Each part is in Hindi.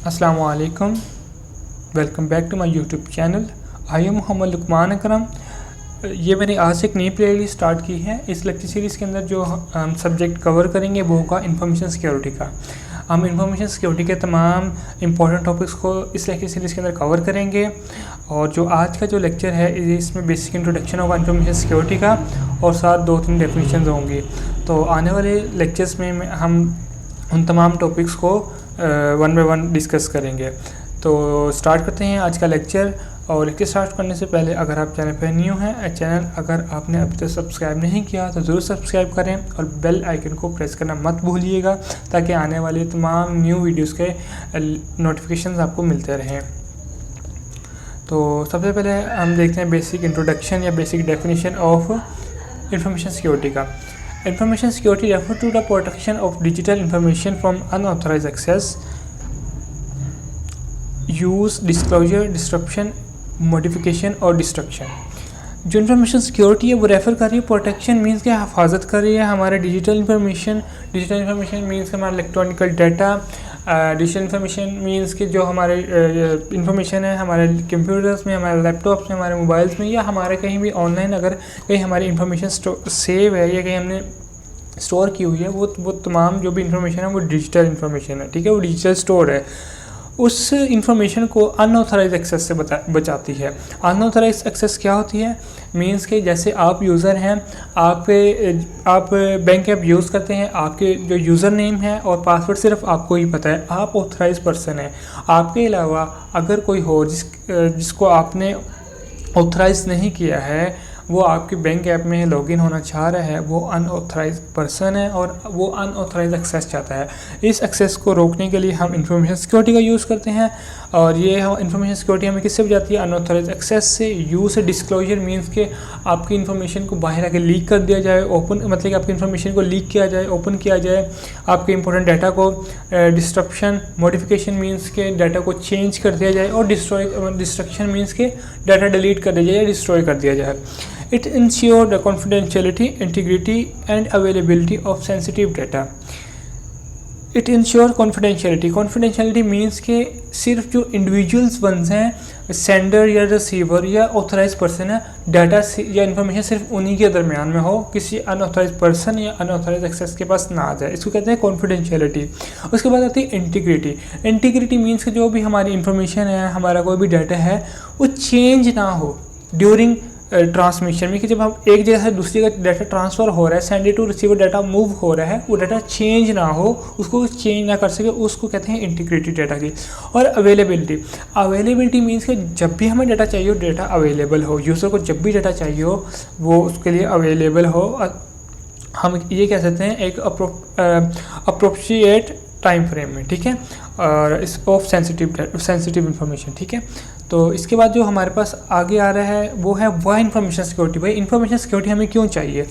अस्सलामु अलैकुम, welcome back to my YouTube channel. I am Mohammad Luqman Akram. ये मैंने आज से एक नई प्लेलिस्ट स्टार्ट की है। इस लेक्चर सीरीज़ के अंदर जो हम सब्जेक्ट कवर करेंगे वो होगा इंफॉर्मेशन सिक्योरिटी का। हम इंफॉर्मेशन सिक्योरिटी के तमाम इंपॉर्टेंट टॉपिक्स को इस लेक्चर सीरीज़ के अंदर कवर करेंगे। और जो आज का जो लेक्चर है इसमें बेसिक इंट्रोडक्शन होगा इंफॉर्मेशन सिक्योरिटी का और साथ 2-3 डेफिनेशन होंगी। तो आने वाले लेक्चर्स में हम उन तमाम टॉपिक्स को वन बाय वन डिस्कस करेंगे। तो स्टार्ट करते हैं आज का लेक्चर। और इसके स्टार्ट करने से पहले अगर आप चैनल पर न्यू हैं, चैनल अगर आपने अभी तक सब्सक्राइब नहीं किया तो ज़रूर सब्सक्राइब करें और बेल आइकन को प्रेस करना मत भूलिएगा ताकि आने वाले तमाम न्यू वीडियोस के नोटिफिकेशंस आपको मिलते रहें। तो सबसे पहले हम देखते हैं बेसिक इंट्रोडक्शन या basic definition of information security का। Information security refers to the protection of digital information from unauthorized access, use, disclosure, disruption, modification और destruction। जो इंफॉर्मेशन सिक्योरिटी है वो रेफ़र कर रही है प्रोटेक्शन मीन्स के हिफाजत कर रही है हमारे डिजिटल इन्फॉर्मेशन मीन्स के हमारा electronical data. Digital information means के जो हमारे इंफॉर्मेशन है हमारे कंप्यूटर्स में, हमारे लैपटॉप्स में, हमारे मोबाइल्स में या हमारे कहीं भी ऑनलाइन अगर कहीं हमारी इंफॉर्मेशन सेव है या कहीं हमने स्टोर की हुई है वो तमाम जो भी इंफॉर्मेशन है वो डिजिटल इंफॉर्मेशन है, ठीक है, वो डिजिटल स्टोर है। उस इंफॉर्मेशन को अनऑथराइज एक्सेस से बचाती है। अनऑथराइज एक्सेस क्या होती है? मींस के जैसे आप यूज़र हैं, आप बैंक ऐप यूज़ करते हैं, आपके जो यूज़र नेम है और पासवर्ड सिर्फ आपको ही पता है, आप ऑथराइज पर्सन हैं। आपके अलावा अगर कोई हो जिसको आपने ऑथराइज नहीं किया है, वो आपके बैंक ऐप में लॉगिन होना चाह रहा है, वो अनऑथराइज पर्सन है और वो अनऑथराइज एक्सेस चाहता है। इस एक्सेस को रोकने के लिए हम इंफॉर्मेशन सिक्योरिटी का यूज़ करते हैं। और ये इंफॉर्मेशन सिक्योरिटी हमें किससे बचाती है? अनऑथराइज एक्सेस से। यूज़ से डिस्क्लोजर मीन्स के आपकी इन्फॉर्मेशन को बाहर आके लीक कर दिया जाए, ओपन मतलब कि आपकी इन्फॉर्मेशन को लीक किया जाए, ओपन किया जाए, आपके इंपॉर्टेंट डाटा को। डिस्ट्रप्शन, मॉडिफिकेशन मीन्स के डाटा को चेंज कर दिया जाए और डिस्ट्रक्शन मीन्स के डाटा डिलीट कर दिया जाए या डिस्ट्रॉय कर दिया जाए। It ensures the confidentiality, integrity and availability of sensitive data. It ensures confidentiality. Confidentiality means के सिर्फ जो इंडिविजुअल्स बंस हैं, सेंडर या रिसीवर या ऑथराइज पर्सन है, डाटा या इन्फॉर्मेशन सिर्फ उन्हीं के दरमियान में हो, किसी अनऑथराइज पर्सन या अनऑथराइज एक्सेस के पास ना आ जाए। इसको कहते हैं कॉन्फिडेंशियलिटी। उसके बाद आती है इंटीग्रिटी। इंटीग्रिटी मीन्स के जो भी हमारी इन्फॉर्मेशन है, हमारा कोई भी डाटा है, वो चेंज ना हो ड्यूरिंग ट्रांसमिशन में, कि जब हम एक जगह से दूसरी जगह डाटा ट्रांसफ़र हो रहा है, sender to receiver data move हो रहा है, वो डाटा चेंज ना हो, उसको चेंज ना कर सके, उसको कहते हैं इंटीग्रिटी डाटा की। और अवेलेबिलिटी मीन्स कि जब भी हमें डाटा चाहिए हो, डाटा अवेलेबल हो, यूज़र को जब भी डाटा चाहिए हो वो उसके लिए अवेलेबल हो। हम ये कह सकते हैं एक अप्रोप्रिएट टाइम फ्रेम में, ठीक है, और इस ऑफ सेंसिटिव इन्फॉर्मेशन, ठीक है। तो इसके बाद जो हमारे पास आगे आ रहा है वो है वह इंफॉर्मेशन सिक्योरिटी। भाई इंफॉर्मेशन सिक्योरिटी हमें क्यों चाहिए?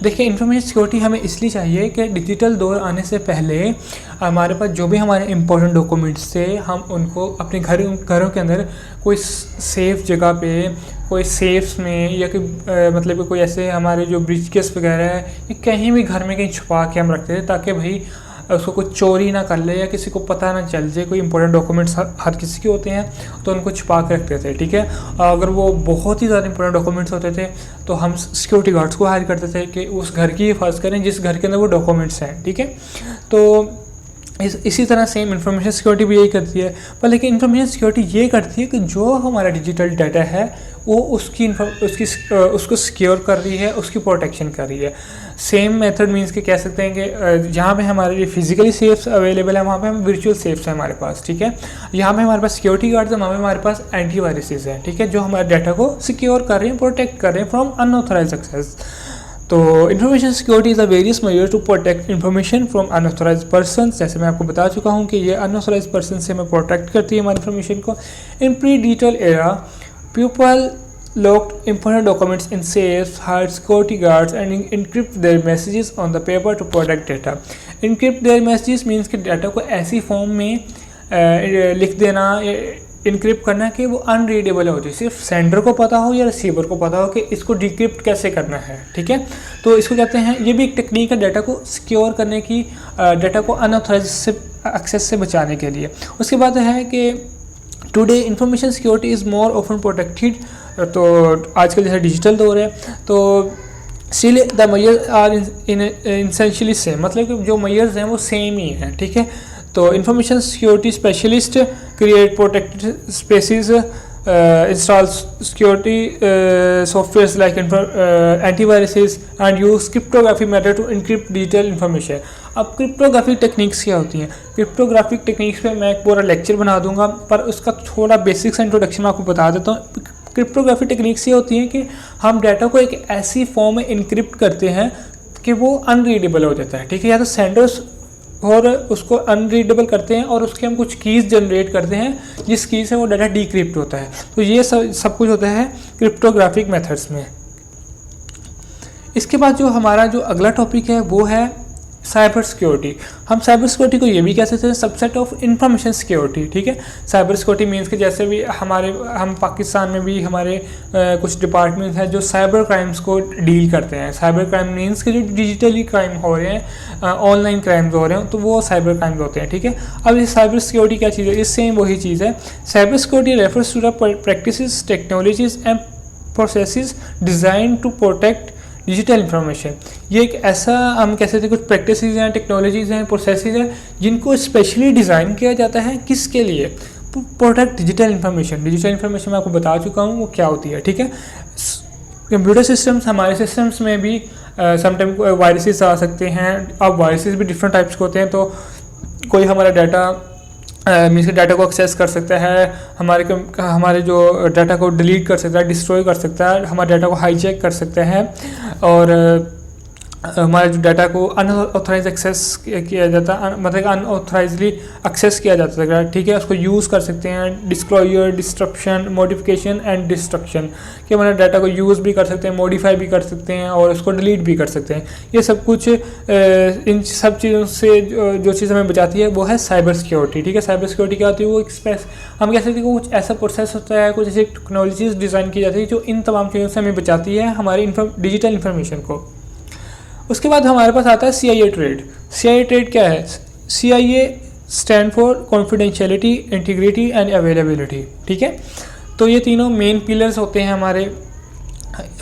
देखिए, इंफॉर्मेशन सिक्योरिटी हमें इसलिए चाहिए कि डिजिटल दौर आने से पहले हमारे पास जो भी हमारे इंपॉर्टेंट डॉक्यूमेंट्स थे, हम उनको अपने घरों के अंदर कोई सेफ़ जगह पे, कोई सेफ्स में या मतलब कि कोई ऐसे हमारे जो ब्रीफकेस वगैरह है, ये कहीं भी घर में कहीं छुपा के हम रखते थे ताकि भाई उसको कोई चोरी ना कर ले या किसी को पता ना चल जाए। कोई इंपॉर्टेंट डॉक्यूमेंट्स हर किसी के होते हैं तो उनको छुपा के रखते थे, ठीक है। अगर वो बहुत ही ज़्यादा इंपॉर्टेंट डॉक्यूमेंट्स होते थे तो हम सिक्योरिटी गार्ड्स को हायर करते थे कि उस घर की हिफाजत करें जिस घर के अंदर वो डॉक्यूमेंट्स हैं, ठीक है। तो इसी तरह सेम इंफॉर्मेशन सिक्योरिटी भी यही करती है। पर लेकिन इंफॉर्मेशन सिक्योरिटी ये करती है कि जो हमारा डिजिटल डाटा है वो उसको सिक्योर कर रही है, उसकी प्रोटेक्शन कर रही है। सेम मेथड मीन्स के कह सकते हैं कि जहाँ पे हमारे लिए फिजिकली सेफ्स अवेलेबल है वहाँ पे हम वर्चुअल सेफ्स हैं हमारे पास, ठीक है। यहाँ पे हमारे पास सिक्योरिटी गार्ड्स है, वहाँ पे हमारे पास एंटीवायरसेस हैं, ठीक है, जो हमारे डाटा को सिक्योर कर रहे हैं, प्रोटेक्ट कर रहे हैं फ्रॉम अनऑथराइज एक्सेस। तो information security is a various measure to protect information from unauthorise person. जैसे मैं आपको बता चुका हूँ कि ये अनऑथराइज पर्सन से हमें प्रोटेक्ट करती है हमारी इन्फॉर्मेशन को। इन pre digital era people locked important documents in safes, hired security guards and encrypt their messages on the paper to protect data. Encrypt their messages means कि डाटा को ऐसी फॉर्म में लिख देना, इनक्रिप्ट करना कि वो अनरीडेबल हो जाए, सिर्फ सेंडर को पता हो या रिसीवर को पता हो कि इसको डिक्रिप्ट कैसे करना है, ठीक है। तो इसको कहते हैं, ये भी एक टेक्निक है डाटा को सिक्योर करने की, डाटा को अनऑथराइज से एक्सेस से बचाने के लिए। उसके बाद है कि today information security is more often protected. तो आजकल जैसे डिजिटल दौर है तो still the measures are in essentially same, मतलब कि जो मेजर्स हैं वो सेम ही हैं, ठीक है। तो information security specialist create protected spaces, install security software like antiviruses and use cryptography method to encrypt digital information. अब क्रिप्टोग्राफिक टेक्निक्स क्या होती हैं? क्रिप्टोग्राफिक टेक्निक्स पे मैं एक पूरा लेक्चर बना दूंगा, पर उसका थोड़ा बेसिक्स इंट्रोडक्शन आपको बता देता हूँ। क्रिप्टोग्राफिक टेक्निक्स ये होती हैं कि हम डाटा को एक ऐसी फॉर्म में इनक्रिप्ट करते हैं कि वो अनरीडेबल हो जाता है, ठीक है। या तो सेंडर्स और उसको अनरीडेबल करते हैं और उसके हम कुछ कीज़ जनरेट करते हैं जिस की से वो डाटा डिक्रिप्ट होता है। तो ये सब कुछ होता है क्रिप्टोग्राफिक मेथड्स में। इसके बाद जो हमारा जो अगला टॉपिक है वो है साइबर सिक्योरिटी। हम साइबर सिक्योरिटी को ये भी कह सकते हैं सबसेट ऑफ इंफॉर्मेशन सिक्योरिटी, ठीक है। साइबर सिक्योरिटी मीन्स कि जैसे भी हम पाकिस्तान में भी हमारे कुछ डिपार्टमेंट्स हैं जो साइबर क्राइम्स को डील करते हैं। साइबर क्राइम मीन्स कि जो डिजिटली क्राइम हो रहे हैं, ऑनलाइन क्राइम्स हो रहे हैं, तो वो साइबर क्राइम्स होते हैं, ठीक है। अब ये साइबर सिक्योरिटी क्या चीज़ है? इस सेम वही चीज़ है। Cyber security refers to the practices, technologies and processes design to protect digital information. ये एक ऐसा हम कह सकते हैं कुछ प्रैक्टिसेस हैं, टेक्नोलॉजीज़ हैं, प्रोसेसेस हैं जिनको स्पेशली डिज़ाइन किया जाता है। किसके लिए? Protect digital information. Digital information मैं आपको बता चुका हूँ वो क्या होती है, ठीक है। कंप्यूटर सिस्टम्स, हमारे सिस्टम्स में भी समटाइम वायरसेस आ सकते हैं। अब वायरसेस भी डिफरेंट टाइप्स के होते हैं। तो कोई हमारा डाटा मीन्स डाटा को एक्सेस कर सकता है, हमारे जो डाटा को डिलीट कर सकता है, डिस्ट्रॉय कर सकता है, हमारे डाटा को हाईजैक कर सकता है और हमारे जो डाटा को अनऑथराइज एक्सेस किया जाता है, मतलब अनऑथराइजली एक्सेस किया जाता है, ठीक है। उसको यूज़ कर सकते हैं disclosure, disruption, modification and destruction, कि हमारे डाटा को यूज़ भी कर सकते हैं, मॉडिफाई भी कर सकते हैं और उसको डिलीट भी कर सकते हैं। ये सब कुछ इन सब चीज़ों से जो चीज़ हमें बचाती है वो है साइबर सिक्योरिटी, ठीक है। साइबर सिक्योरिटी क्या होती है? वो हम कह सकते हैं कि कुछ ऐसा प्रोसेस होता है, कुछ ऐसी टेक्नोलॉजीज डिज़ाइन की जाती है जो इन तमाम चीज़ों से हमें बचाती है हमारी डिजिटल इन्फॉर्मेशन को। उसके बाद हमारे पास आता है CIA ट्रेड। CIA ट्रेड क्या है? CIA stand for confidentiality, integrity and availability, ठीक है। तो ये तीनों मेन पिलर्स होते हैं हमारे।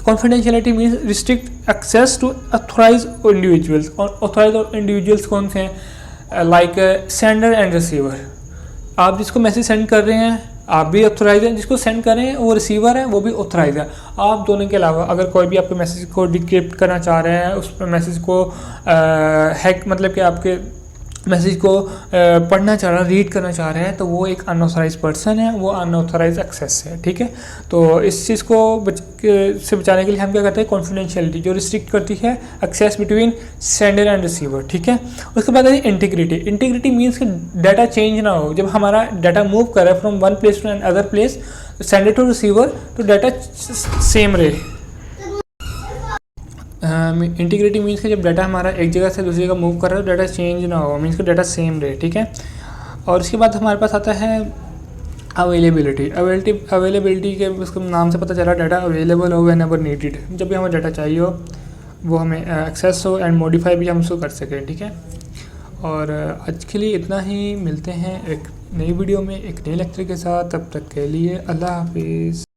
Confidentiality means restrict access to authorise individuals. और ऑथराइज इंडिविजुअल्स कौन से हैं? Like sender and receiver. आप जिसको मैसेज सेंड कर रहे हैं आप भी ऑथराइज हैं, जिसको सेंड कर रहे हैं वो रिसीवर है वो भी ऑथराइज है। आप दोनों के अलावा अगर कोई भी आपके मैसेज को डिक्रिप्ट करना चाह रहे हैं, उस मैसेज को हैक, मतलब कि आपके मैसेज को पढ़ना चाह रहा है, रीड करना चाह रहे हैं, तो वो एक अनऑथराइज पर्सन है, वो अनऑथराइज एक्सेस है, ठीक है। तो इस चीज़ को से बचाने के लिए हम क्या करते हैं? कॉन्फिडेंशियलिटी जो रिस्ट्रिक्ट करती है access between sender and receiver, ठीक है। उसके बाद है इंटीग्रिटी। इंटीग्रिटी मीन्स कि डाटा चेंज ना हो। जब हमारा डाटा मूव कर रहा है from one place to another place, sender to receiver, तो डाटा सेम रहे। इंटीग्रिटी मीन्स कि जब डाटा हमारा एक जगह से दूसरी जगह मूव कर रहा है डाटा चेंज ना हो, मीन्स कि डाटा सेम रहे, ठीक है। और उसके बाद हमारे पास आता है अवेलेबिलिटी। अवेलेबिलिटी के उसके नाम से पता चला डाटा अवेलेबल हो व्हेन एवर नीडेड, जब भी हमें डाटा चाहिए हो वो हमें एक्सेस हो एंड मॉडिफाई भी हम उसको कर सकें, ठीक है। और आज के लिए इतना ही। मिलते हैं एक नई वीडियो में एक नए लेक्चर के साथ। तब तक के लिए अल्लाह हाफिज़।